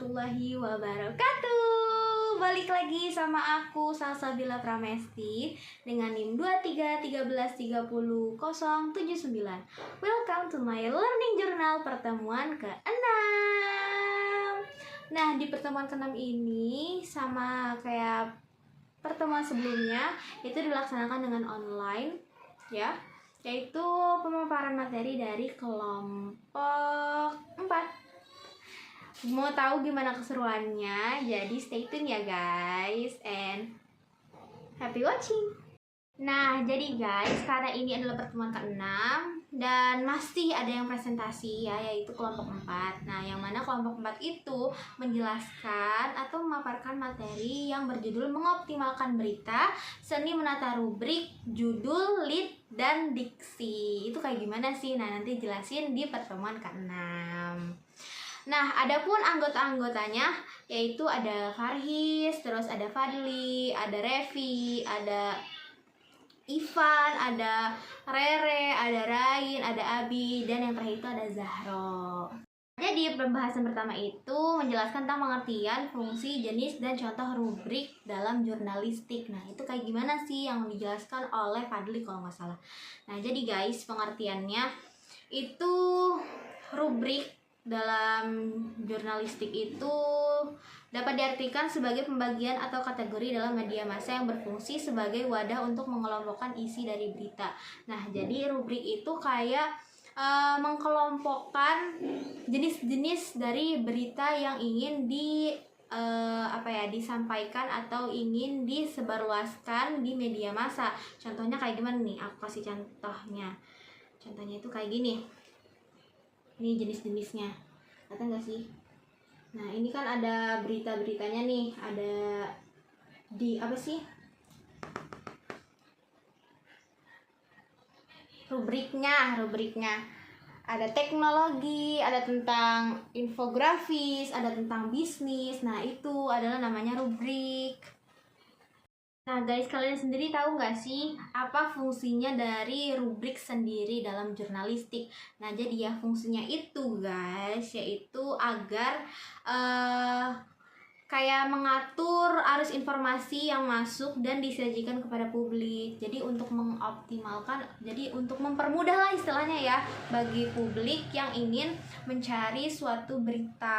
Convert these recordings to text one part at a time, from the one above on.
warahmatullahi wabarakatuh. Balik lagi sama aku Salsabila Pramesti dengan NIM 23133079. Welcome to my learning journal pertemuan ke-6. Nah, di pertemuan ke-6 ini sama kayak pertemuan sebelumnya, itu dilaksanakan dengan online ya, yaitu pemaparan materi dari kelompok 4. Mau tahu gimana keseruannya? Jadi stay tune ya guys, and happy watching. Nah, jadi guys, karena ini adalah pertemuan ke-6 dan masih ada yang presentasi ya, yaitu kelompok 4. Nah, yang mana kelompok 4 itu menjelaskan atau memaparkan materi yang berjudul mengoptimalkan berita, seni menata rubrik, judul, lead, dan diksi. Itu kayak gimana sih? Nah, nanti jelasin di pertemuan ke-6. Nah, adapun anggota-anggotanya yaitu ada Farhis, terus ada Fadli, ada Revi, ada Ivan, ada Rere, ada Rain, ada Abi, dan yang terakhir itu ada Zahro. Jadi pembahasan pertama itu menjelaskan tentang pengertian, fungsi, jenis, dan contoh rubrik dalam jurnalistik. Nah, itu kayak gimana sih yang dijelaskan oleh Fadli kalau nggak salah. Nah, jadi guys, pengertiannya itu rubrik dalam jurnalistik itu dapat diartikan sebagai pembagian atau kategori dalam media massa yang berfungsi sebagai wadah untuk mengelompokkan isi dari berita. Nah, jadi rubrik itu kayak mengkelompokkan jenis-jenis dari berita yang ingin disampaikan atau ingin disebarluaskan di media massa. Contohnya kayak gimana nih? Aku kasih contohnya. Contohnya itu kayak gini. Ini jenis-jenisnya, kata nggak sih? Nah, ini kan ada berita-beritanya nih, ada di apa sih? Rubriknya. Ada teknologi, ada tentang infografis, ada tentang bisnis. Nah, itu adalah namanya rubrik. Nah guys, kalian sendiri tahu nggak sih apa fungsinya dari rubrik sendiri dalam jurnalistik? Nah, jadi ya fungsinya itu guys, yaitu agar kayak mengatur arus informasi yang masuk dan disajikan kepada publik. Jadi untuk mengoptimalkan, jadi untuk mempermudah lah istilahnya ya bagi publik yang ingin mencari suatu berita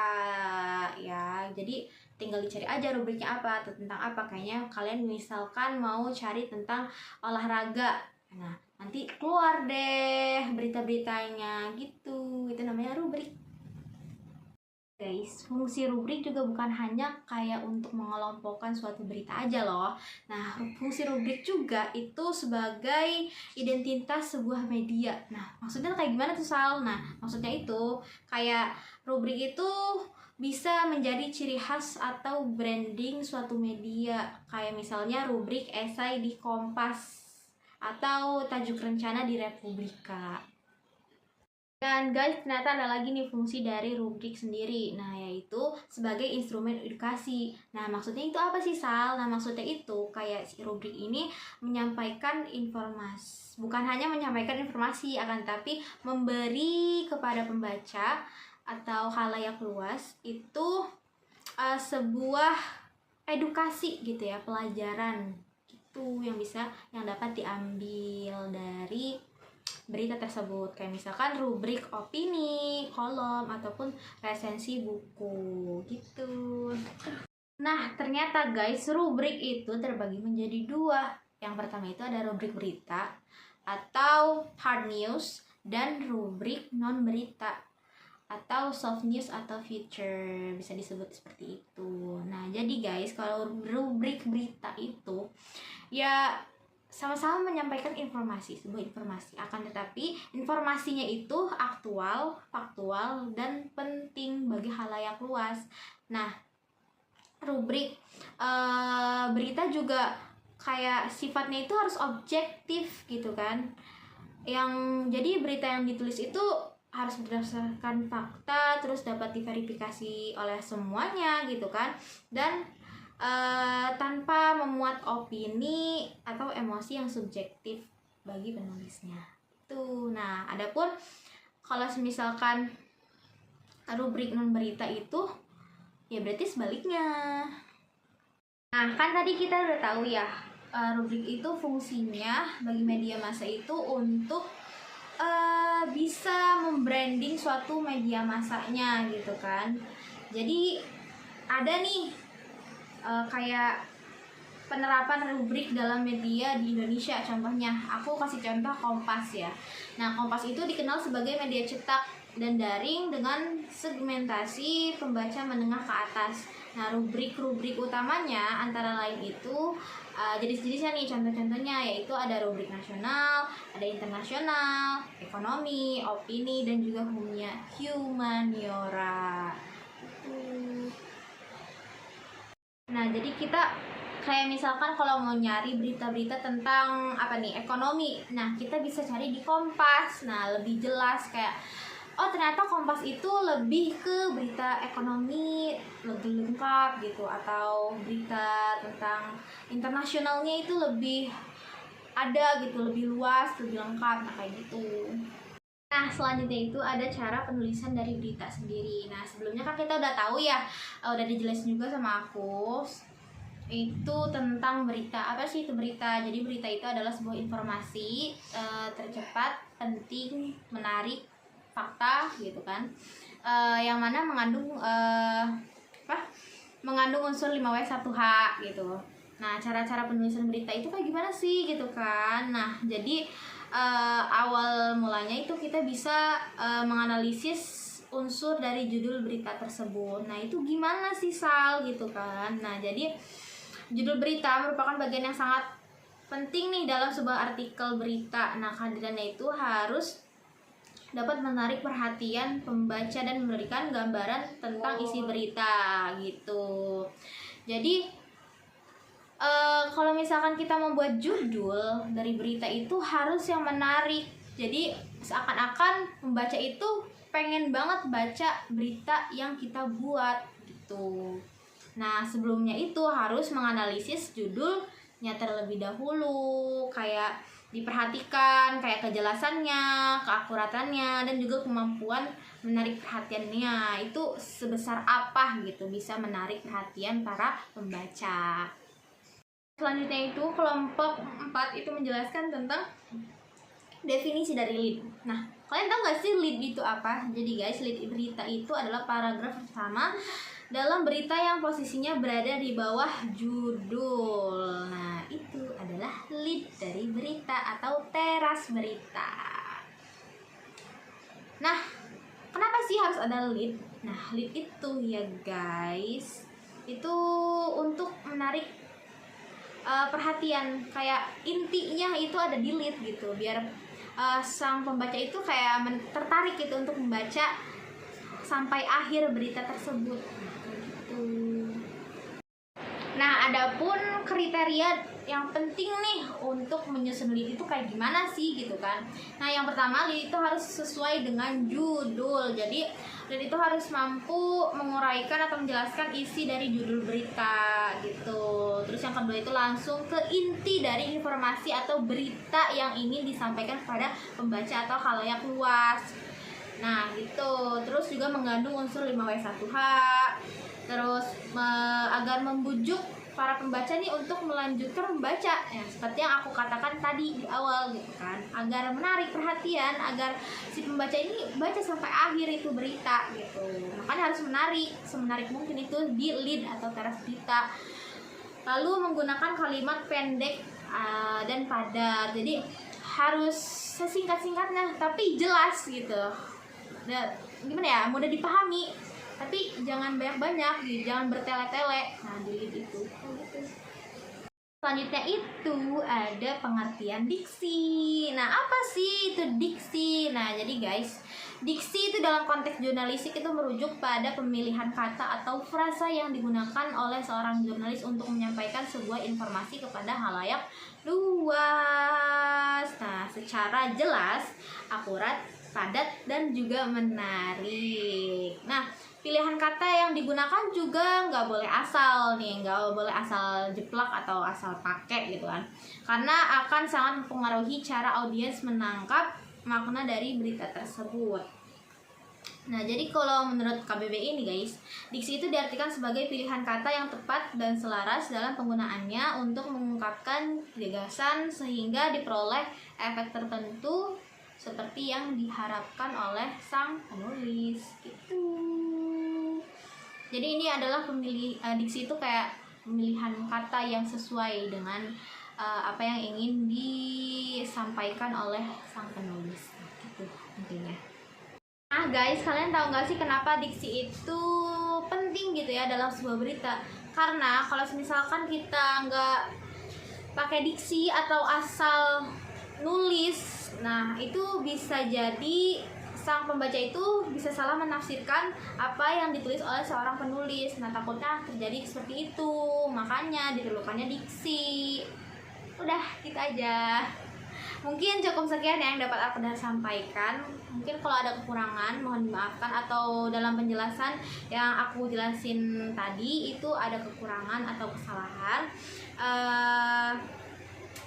ya. Jadi tinggal dicari aja rubriknya apa atau tentang apa. Kayaknya kalian misalkan mau cari tentang olahraga, nah nanti keluar deh berita-beritanya gitu. Itu namanya rubrik. Guys, fungsi rubrik juga bukan hanya kayak untuk mengelompokkan suatu berita aja loh. Nah, fungsi rubrik juga itu sebagai identitas sebuah media. Nah, maksudnya kayak gimana tuh Sal? Nah, maksudnya itu kayak rubrik itu bisa menjadi ciri khas atau branding suatu media. Kayak misalnya rubrik esai di Kompas atau tajuk rencana di Republika. Dan guys, ternyata ada lagi nih fungsi dari rubrik sendiri. Nah, yaitu sebagai instrumen edukasi. Nah, maksudnya itu apa sih, Sal? Nah, maksudnya itu kayak si rubrik ini menyampaikan informasi. Bukan hanya menyampaikan informasi, akan tapi memberi kepada pembaca atau khalayak luas itu sebuah edukasi gitu ya, pelajaran gitu yang dapat diambil dari berita tersebut. Kayak misalkan rubrik opini, kolom, ataupun resensi buku gitu. Nah, ternyata guys, rubrik itu terbagi menjadi dua. Yang pertama itu ada rubrik berita atau hard news, dan rubrik non berita atau soft news atau feature, bisa disebut seperti itu. Nah, jadi guys, kalau rubrik berita itu ya sama-sama menyampaikan sebuah informasi, akan tetapi informasinya itu aktual, faktual, dan penting bagi khalayak luas. Nah, rubrik berita juga kayak sifatnya itu harus objektif gitu kan. Jadi berita yang ditulis itu harus berdasarkan fakta, terus dapat diverifikasi oleh semuanya gitu kan, dan tanpa memuat opini atau emosi yang subjektif bagi penulisnya. Nah, adapun kalau misalkan rubrik non berita itu ya berarti sebaliknya. Nah, kan tadi kita udah tahu ya, rubrik itu fungsinya bagi media massa itu untuk bisa membranding suatu media massanya gitu kan. Jadi ada nih kayak penerapan rubrik dalam media di Indonesia. Contohnya, aku kasih contoh Kompas ya. Nah, Kompas itu dikenal sebagai media cetak dan daring dengan segmentasi pembaca menengah ke atas. Nah, rubrik-rubrik utamanya antara lain itu jenis-jenisnya nih, contoh-contohnya yaitu ada rubrik nasional, ada internasional, ekonomi, opini, dan juga humaniora. Nah, jadi kita kayak misalkan kalau mau nyari berita-berita tentang apa nih, ekonomi, nah kita bisa cari di Kompas. Nah, lebih jelas kayak, oh ternyata Kompas itu lebih ke berita ekonomi lebih lengkap gitu, atau berita tentang internasionalnya itu lebih ada gitu, lebih luas, lebih lengkap, nah kayak gitu. Nah, selanjutnya itu ada cara penulisan dari berita sendiri. Nah, sebelumnya kan kita udah tahu ya, udah dijelasin juga sama aku itu tentang berita. Apa sih itu berita? Jadi berita itu adalah sebuah informasi tercepat, penting, menarik, fakta gitu kan, yang mana mengandung mengandung unsur 5W1H gitu. Nah, cara-cara penulisan berita itu kayak gimana sih gitu kan. Nah, jadi awal mulanya itu kita bisa menganalisis unsur dari judul berita tersebut. Nah, itu gimana sih Sal gitu kan. Nah, jadi judul berita merupakan bagian yang sangat penting nih dalam sebuah artikel berita. Nah, kehadirannya itu harus dapat menarik perhatian pembaca dan memberikan gambaran tentang isi berita gitu. Jadi kalau misalkan kita membuat judul dari berita itu harus yang menarik. Jadi seakan-akan pembaca itu pengen banget baca berita yang kita buat gitu. Nah, sebelumnya itu harus menganalisis judulnya terlebih dahulu, kayak diperhatikan kayak kejelasannya, keakuratannya, dan juga kemampuan menarik perhatiannya itu sebesar apa gitu, bisa menarik perhatian para pembaca. Selanjutnya itu kelompok 4 itu menjelaskan tentang definisi dari lead. Nah, kalian tahu gak sih lead itu apa? Jadi guys, lead berita itu adalah paragraf pertama dalam berita yang posisinya berada di bawah judul. Nah, itu adalah lead dari berita atau teras berita. Nah, kenapa sih harus ada lead? Nah, lead itu ya guys, itu untuk menarik perhatian, kayak intinya itu ada di lead gitu, biar sang pembaca itu kayak tertarik gitu untuk membaca sampai akhir berita tersebut gitu. Nah, adapun kriteria yang penting nih untuk menyusun lead itu kayak gimana sih gitu kan. Nah, yang pertama, lead itu harus sesuai dengan judul. Jadi lead itu harus mampu menguraikan atau menjelaskan isi dari judul berita gitu. Terus yang kedua itu langsung ke inti dari informasi atau berita yang ingin disampaikan kepada pembaca atau khalayak luas. Nah gitu. Terus juga mengandung unsur 5W1H. Terus agar membujuk para pembaca nih untuk melanjutkan membaca ya, seperti yang aku katakan tadi di awal gitu kan, agar menarik perhatian, agar si pembaca ini baca sampai akhir itu berita gitu. Makanya harus menarik, semenarik mungkin itu di lead atau teras berita. Lalu menggunakan kalimat pendek dan padat, jadi harus sesingkat-singkatnya tapi jelas gitu. Dan gimana ya, mudah dipahami tapi jangan banyak-banyak gitu, jangan bertele-tele. Nah, di lead itu gitu. Selanjutnya itu ada pengertian diksi. Nah, apa sih itu diksi? Nah, jadi guys, diksi itu dalam konteks jurnalistik itu merujuk pada pemilihan kata atau frasa yang digunakan oleh seorang jurnalis untuk menyampaikan sebuah informasi kepada khalayak luas. Nah, secara jelas, akurat, padat, dan juga menarik. Nah, pilihan kata yang digunakan juga nggak boleh asal nih, nggak boleh asal jeplak atau asal pakai gitu kan, karena akan sangat mempengaruhi cara audiens menangkap makna dari berita tersebut. Nah, jadi kalau menurut KBBI ini guys, diksi itu diartikan sebagai pilihan kata yang tepat dan selaras dalam penggunaannya untuk mengungkapkan gagasan sehingga diperoleh efek tertentu seperti yang diharapkan oleh sang penulis gitu. Jadi ini adalah diksi itu kayak pemilihan kata yang sesuai dengan apa yang ingin disampaikan oleh sang penulis gitu intinya. Nah guys, kalian tahu nggak sih kenapa diksi itu penting gitu ya dalam sebuah berita? Karena kalau misalkan kita nggak pakai diksi atau asal nulis, nah itu bisa jadi sang pembaca itu bisa salah menafsirkan apa yang ditulis oleh seorang penulis. Nah takutnya terjadi seperti itu, makanya diperlukannya diksi. Udah gitu aja. Mungkin cukup sekian yang dapat aku sampaikan. Mungkin kalau ada kekurangan mohon dimaafkan, atau dalam penjelasan yang aku jelasin tadi itu ada kekurangan atau kesalahan.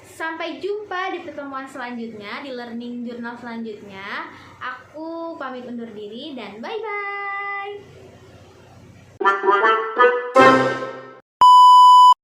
Sampai jumpa di pertemuan selanjutnya, di learning journal selanjutnya. Aku pamit undur diri dan bye-bye.